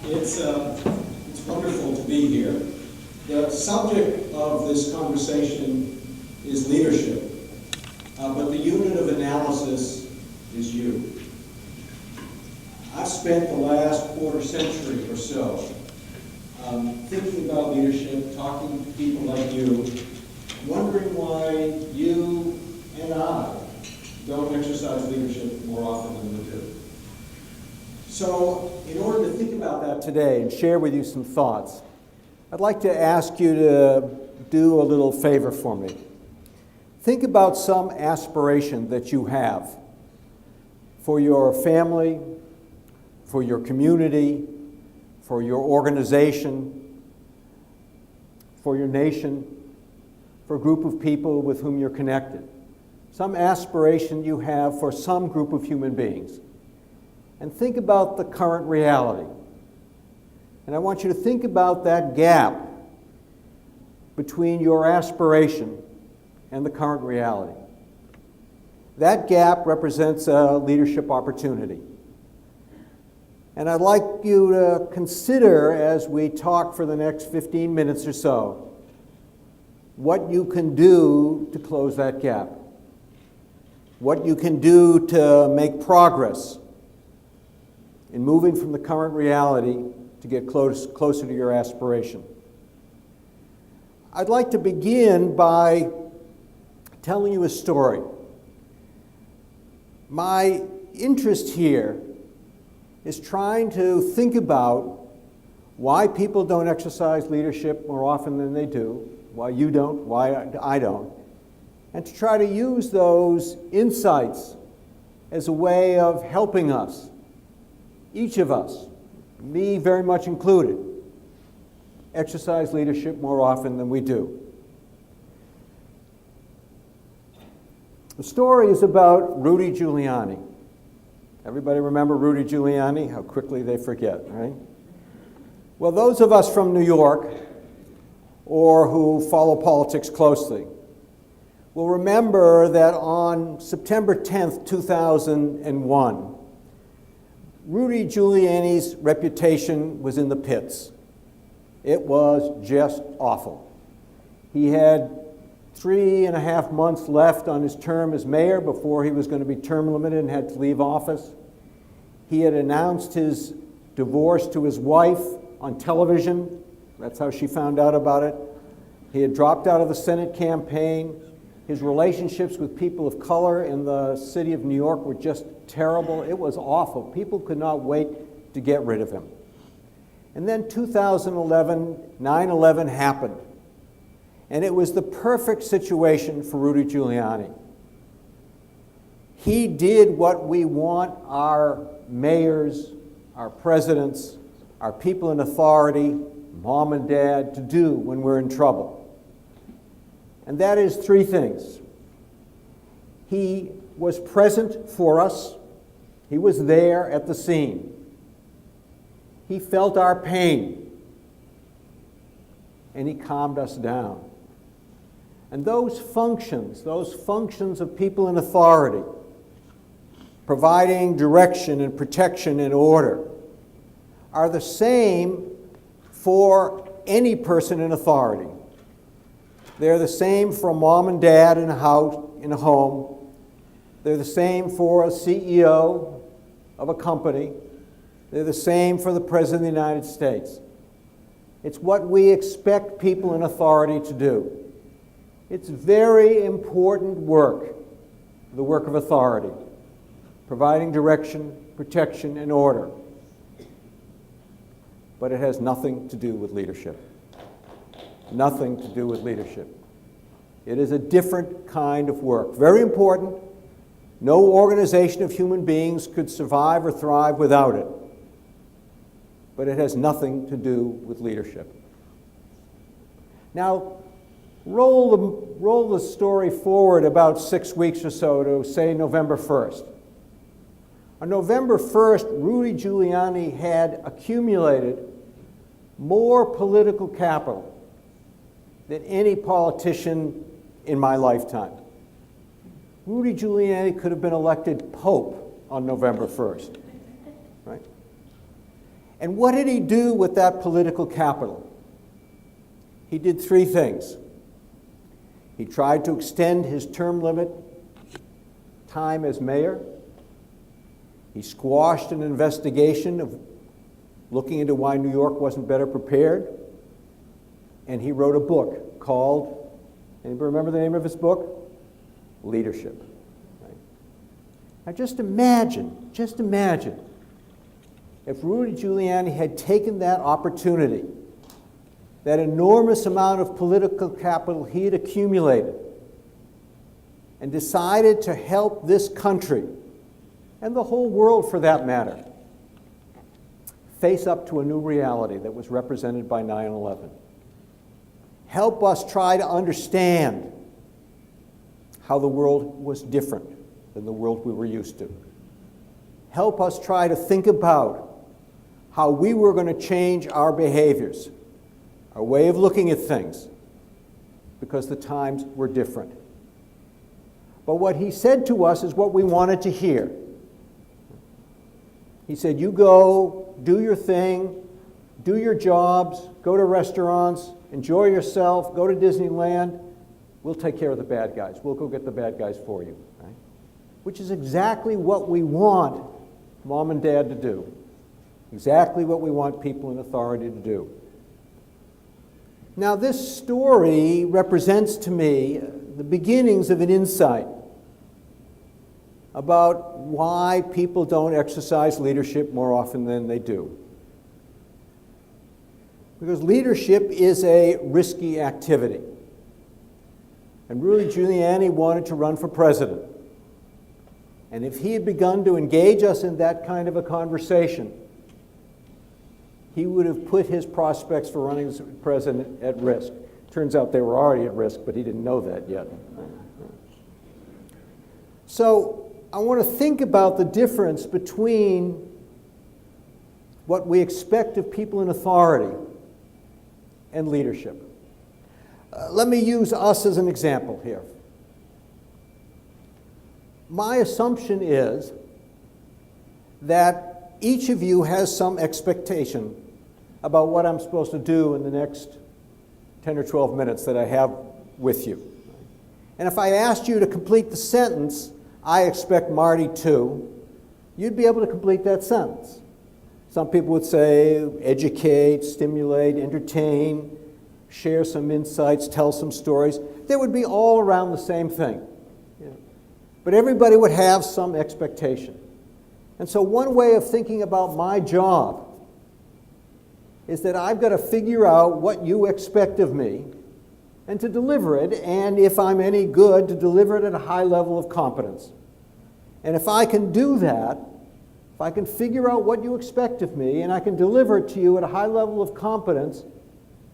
It's wonderful to be here. The subject of this conversation is leadership, but the unit of analysis is you. I've spent the last quarter century or so thinking about leadership, talking to people like you, wondering why you and I don't exercise leadership more often than we do. So, in order to think about that today and share with you some thoughts, I'd like to ask you to do a little favor for me. Think about some aspiration that you have for your family, for your community, for your organization, for your nation, for a group of people with whom you're connected. Some aspiration you have for some group of human beings. And think about the current reality. And I want you to think about that gap between your aspiration and the current reality. That gap represents a leadership opportunity. And I'd like you to consider, as we talk for the next 15 minutes or so, what you can do to close that gap. What you can do to make progress in moving from the current reality to get closer to your aspiration. I'd like to begin by telling you a story. My interest here is trying to think about why people don't exercise leadership more often than they do, why you don't, why I don't, and to try to use those insights as a way of helping us, each of us, me very much included, exercise leadership more often than we do. The story is about Rudy Giuliani. Everybody remember Rudy Giuliani? How quickly they forget, right? Well, those of us from New York, or who follow politics closely, will remember that on September 10th, 2001, Rudy Giuliani's reputation was in the pits. It was just awful. He had 3.5 months left on his term as mayor before he was going to be term limited and had to leave office. He had announced his divorce to his wife on television. That's how she found out about it. He had dropped out of the Senate campaign. His relationships with people of color in the city of New York were just terrible. It was awful. People could not wait to get rid of him. And then 2011, 9/11 happened. And it was the perfect situation for Rudy Giuliani. He did what we want our mayors, our presidents, our people in authority, mom and dad, to do when we're in trouble. And that is three things. He was present for us. He was there at the scene. He felt our pain. And he calmed us down. And those functions of people in authority, providing direction and protection and order, are the same for any person in authority. They're the same for a mom and dad in a house, in a home. They're the same for a CEO of a company. They're the same for the President of the United States. It's what we expect people in authority to do. It's very important work, the work of authority, providing direction, protection, and order. But it has nothing to do with leadership. Nothing to do with leadership. It is a different kind of work. Very important. No organization of human beings could survive or thrive without it. But it has nothing to do with leadership. Now, roll the story forward about 6 weeks or so to, say, November 1st. On November 1st, Rudy Giuliani had accumulated more political capital than any politician in my lifetime. Rudy Giuliani could have been elected Pope on November 1st, right? And what did he do with that political capital? He did three things. He tried to extend his term limit time as mayor. He squashed an investigation of looking into why New York wasn't better prepared. And he wrote a book called, anybody remember the name of his book? Leadership. Right? Now just imagine if Rudy Giuliani had taken that opportunity, that enormous amount of political capital he had accumulated, and decided to help this country, and the whole world for that matter, face up to a new reality that was represented by 9/11. Help us try to understand how the world was different than the world we were used to. Help us try to think about how we were going to change our behaviors, our way of looking at things, because the times were different. But what he said to us is what we wanted to hear. He said, you go, do your thing, do your jobs, go to restaurants, enjoy yourself, go to Disneyland. We'll take care of the bad guys. We'll go get the bad guys for you. Right? Which is exactly what we want mom and dad to do. Exactly what we want people in authority to do. Now, this story represents to me the beginnings of an insight about why people don't exercise leadership more often than they do. Because leadership is a risky activity. And Rudy Giuliani wanted to run for president. And if he had begun to engage us in that kind of a conversation, he would have put his prospects for running as president at risk. Turns out they were already at risk, but he didn't know that yet. So I want to think about the difference between what we expect of people in authority and leadership. Let me use us as an example here. My assumption is that each of you has some expectation about what I'm supposed to do in the next 10 or 12 minutes that I have with you. And if I asked you to complete the sentence, I expect Marty to, you'd be able to complete that sentence. Some people would say educate, stimulate, entertain, share some insights, tell some stories. They would be all around the same thing. But everybody would have some expectation. And so one way of thinking about my job is that I've got to figure out what you expect of me and to deliver it, and if I'm any good, to deliver it at a high level of competence. And if I can do that, if I can figure out what you expect of me and I can deliver it to you at a high level of competence,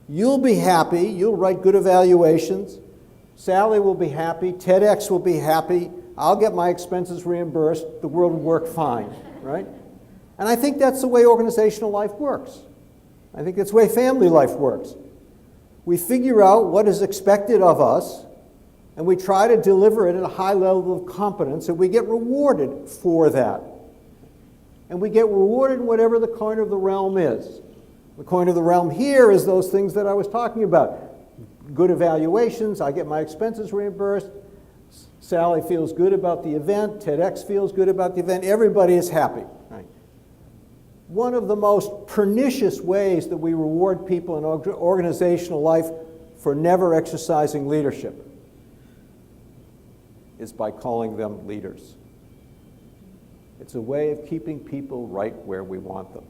you'll be happy, you'll write good evaluations, Sally will be happy, TEDx will be happy, I'll get my expenses reimbursed, the world will work fine, right? And I think that's the way organizational life works. I think that's the way family life works. We figure out what is expected of us, and we try to deliver it at a high level of competence, and we get rewarded for that. And we get rewarded in whatever the coin of the realm is. The coin of the realm here is those things that I was talking about. Good evaluations, I get my expenses reimbursed, Sally feels good about the event, TEDx feels good about the event, everybody is happy. Right? One of the most pernicious ways that we reward people in organizational life for never exercising leadership is by calling them leaders. It's a way of keeping people right where we want them.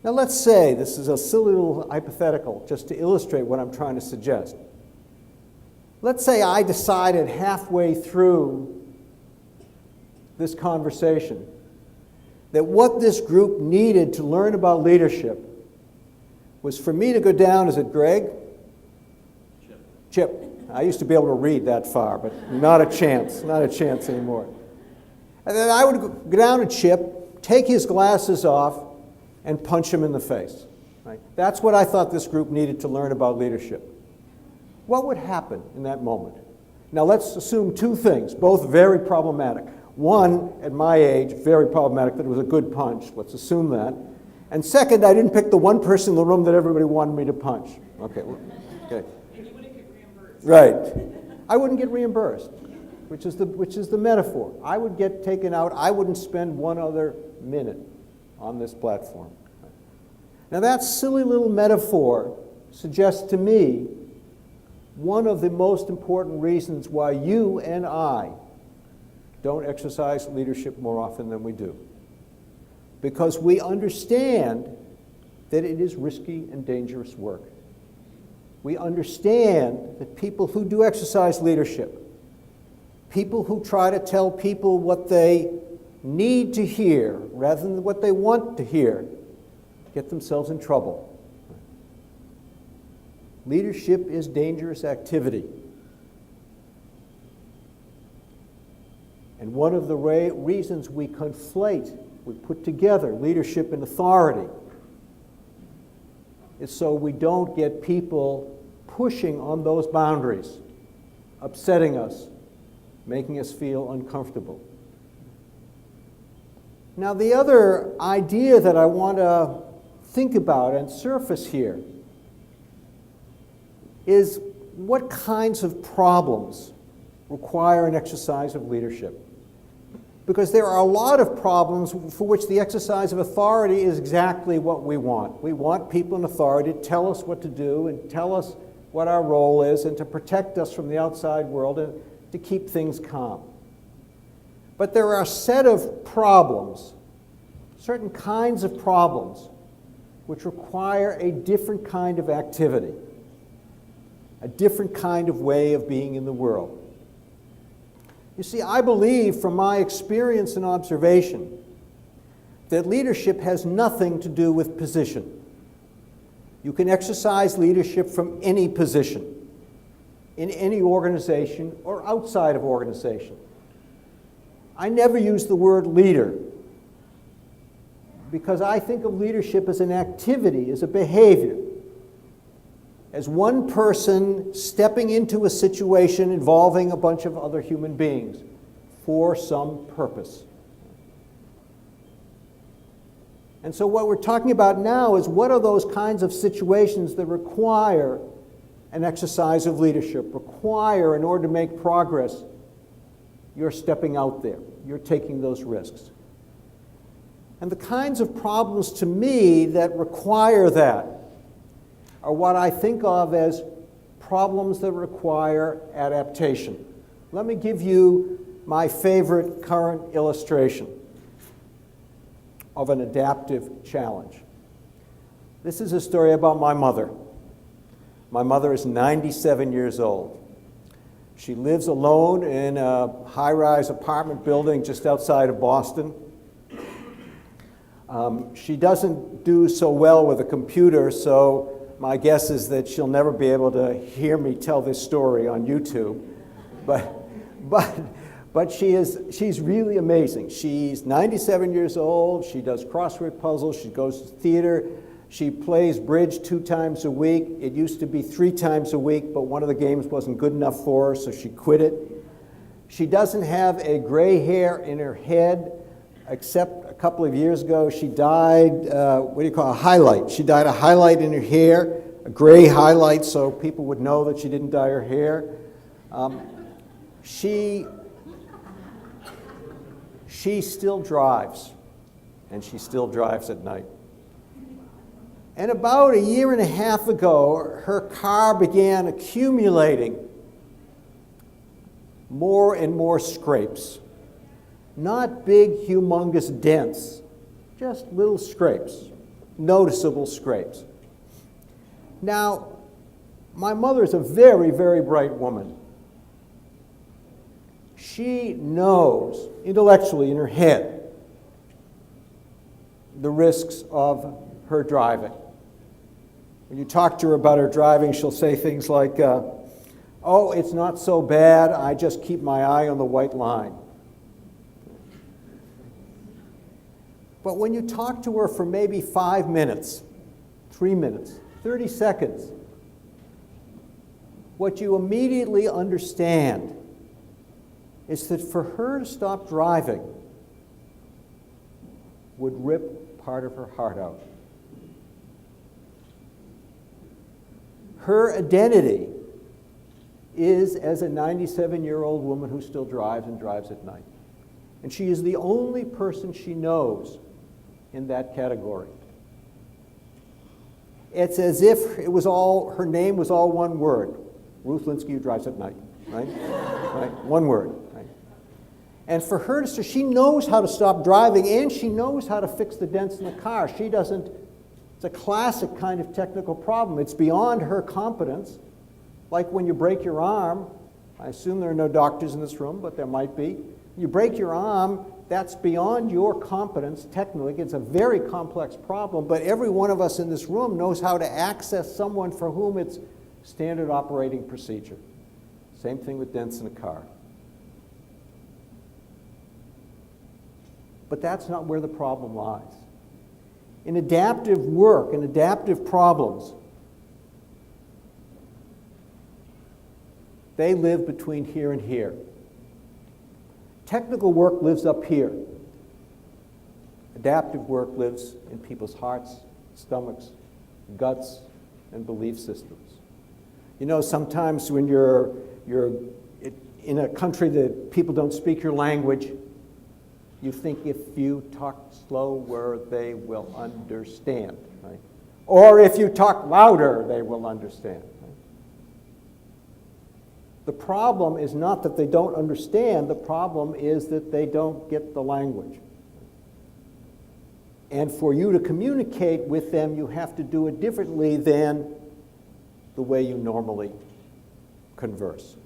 Now let's say, this is a silly little hypothetical just to illustrate what I'm trying to suggest. Let's say I decided halfway through this conversation that what this group needed to learn about leadership was for me to go down, is it Greg? Chip. I used to be able to read that far, but not a chance anymore. And then I would go down to Chip, take his glasses off, and punch him in the face. Right? That's what I thought this group needed to learn about leadership. What would happen in that moment? Now let's assume two things, both very problematic. One, at my age, very problematic, that it was a good punch. Let's assume that. And second, I didn't pick the one person in the room that everybody wanted me to punch. Okay. Okay. And you wouldn't get reimbursed. Right. I wouldn't get reimbursed, which is the metaphor. I would get taken out. I wouldn't spend one other minute on this platform. Now that silly little metaphor suggests to me one of the most important reasons why you and I don't exercise leadership more often than we do. Because we understand that it is risky and dangerous work. We understand that people who do exercise leadership, people who try to tell people what they need to hear rather than what they want to hear, get themselves in trouble. Leadership is dangerous activity. And one of the reasons we conflate, we put together leadership and authority, is so we don't get people pushing on those boundaries, upsetting us, making us feel uncomfortable. Now, the other idea that I want to think about and surface here is what kinds of problems require an exercise of leadership. Because there are a lot of problems for which the exercise of authority is exactly what we want. We want people in authority to tell us what to do and tell us what our role is and to protect us from the outside world and to keep things calm. But there are a set of problems, certain kinds of problems, which require a different kind of activity, a different kind of way of being in the world. You see, I believe from my experience and observation that leadership has nothing to do with position. You can exercise leadership from any position, in any organization or outside of organization. I never use the word leader because I think of leadership as an activity, as a behavior, as one person stepping into a situation involving a bunch of other human beings for some purpose. And so what we're talking about now is what are those kinds of situations that require an exercise of leadership, require, in order to make progress, you're stepping out there, you're taking those risks. And the kinds of problems to me that require that are what I think of as problems that require adaptation. Let me give you my favorite current illustration of an adaptive challenge. This is a story about my mother. My mother is 97 years old. She lives alone in a high-rise apartment building just outside of Boston. She doesn't do so well with a computer, so my guess is that she'll never be able to hear me tell this story on YouTube. But she's really amazing. She's 97 years old. She does crossword puzzles. She goes to theater. She plays bridge 2 times a week. It used to be 3 times a week, but one of the games wasn't good enough for her, so she quit it. She doesn't have a gray hair in her head, except a couple of years ago she dyed, a highlight. She dyed a highlight in her hair, a gray highlight, so people would know that she didn't dye her hair. She still drives, and she still drives at night. And about 1.5 years ago, her car began accumulating more and more scrapes. Not big, humongous dents, just little scrapes, noticeable scrapes. Now, my mother's a very, very bright woman. She knows intellectually in her head the risks of her driving. When you talk to her about her driving, she'll say things like, oh, it's not so bad, I just keep my eye on the white line. But when you talk to her for maybe 5 minutes, 3 minutes, 30 seconds, what you immediately understand is that for her to stop driving would rip part of her heart out. Her identity is as a 97-year-old woman who still drives and drives at night. And she is the only person she knows in that category. It's as if it was all, her name was all one word. Ruth Linsky, who drives at night, right? Right? One word, right? And for her, so she knows how to stop driving, and she knows how to fix the dents in the car. She doesn't, it's a classic kind of technical problem. It's beyond her competence. Like when you break your arm, I assume there are no doctors in this room, but there might be. You break your arm, that's beyond your competence technically. It's a very complex problem, but every one of us in this room knows how to access someone for whom it's standard operating procedure. Same thing with dents in a car. But that's not where the problem lies. In adaptive work and adaptive problems, they live between here and here. Technical work lives up here. Adaptive work lives in people's hearts, stomachs, guts, and belief systems. You know, sometimes when you're in a country that people don't speak your language, you think if you talk slower, they will understand, right? Or if you talk louder, they will understand. The problem is not that they don't understand, the problem is that they don't get the language. And for you to communicate with them, you have to do it differently than the way you normally converse.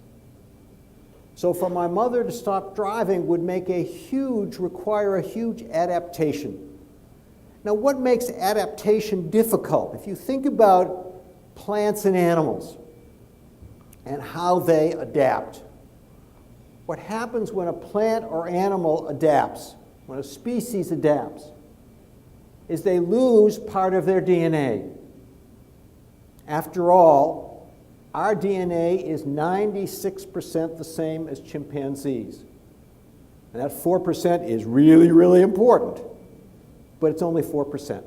So for my mother to stop driving would require a huge adaptation. Now, what makes adaptation difficult? If you think about plants and animals, and how they adapt. What happens when a plant or animal adapts, when a species adapts, is they lose part of their DNA. After all, our DNA is 96% the same as chimpanzees. And that 4% is really, really important, but it's only 4%.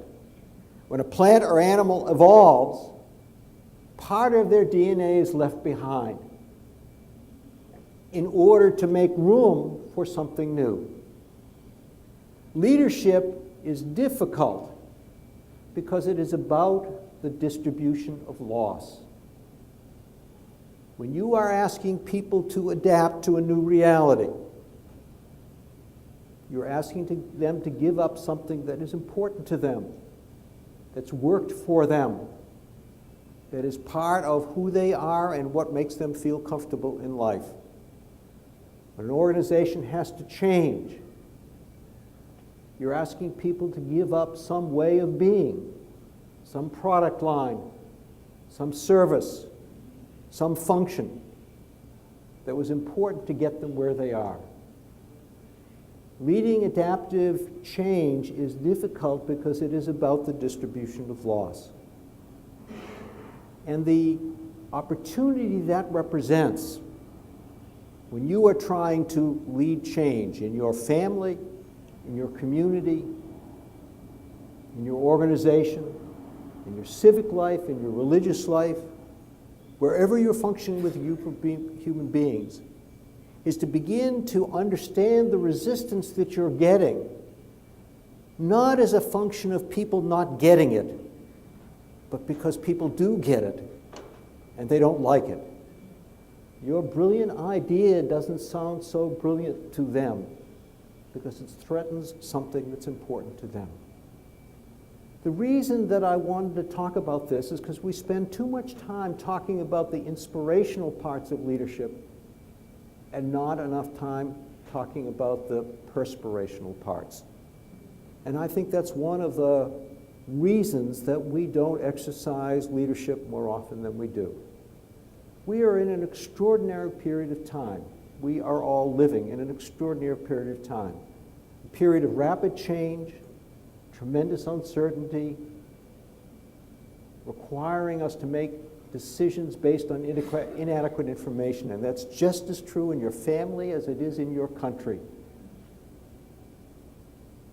When a plant or animal evolves, part of their DNA is left behind in order to make room for something new. Leadership is difficult because it is about the distribution of loss. When you are asking people to adapt to a new reality, you're asking them to give up something that is important to them, that's worked for them, that is part of who they are and what makes them feel comfortable in life. When an organization has to change, you're asking people to give up some way of being, some product line, some service, some function that was important to get them where they are. Leading adaptive change is difficult because it is about the distribution of loss. And the opportunity that represents when you are trying to lead change in your family, in your community, in your organization, in your civic life, in your religious life, wherever you're functioning with a group of human beings, is to begin to understand the resistance that you're getting, not as a function of people not getting it, but because people do get it, and they don't like it. Your brilliant idea doesn't sound so brilliant to them because it threatens something that's important to them. The reason that I wanted to talk about this is because we spend too much time talking about the inspirational parts of leadership and not enough time talking about the perspirational parts. And I think that's one of the reasons that we don't exercise leadership more often than we do. We are in an extraordinary period of time. We are all living in an extraordinary period of time. A period of rapid change, tremendous uncertainty, requiring us to make decisions based on inadequate information, and that's just as true in your family as it is in your country.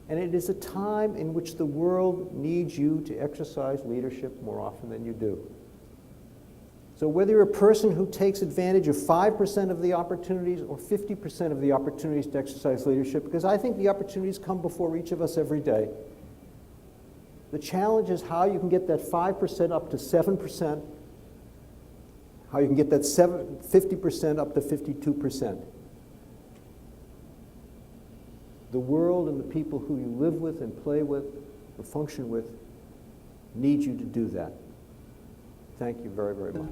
And it is a time in which the world needs you to exercise leadership more often than you do. So whether you're a person who takes advantage of 5% of the opportunities or 50% of the opportunities to exercise leadership, because I think the opportunities come before each of us every day, the challenge is how you can get that 5% up to 7%, how you can get that 50% up to 52%. The world and the people who you live with and play with or function with need you to do that. Thank you very, very much.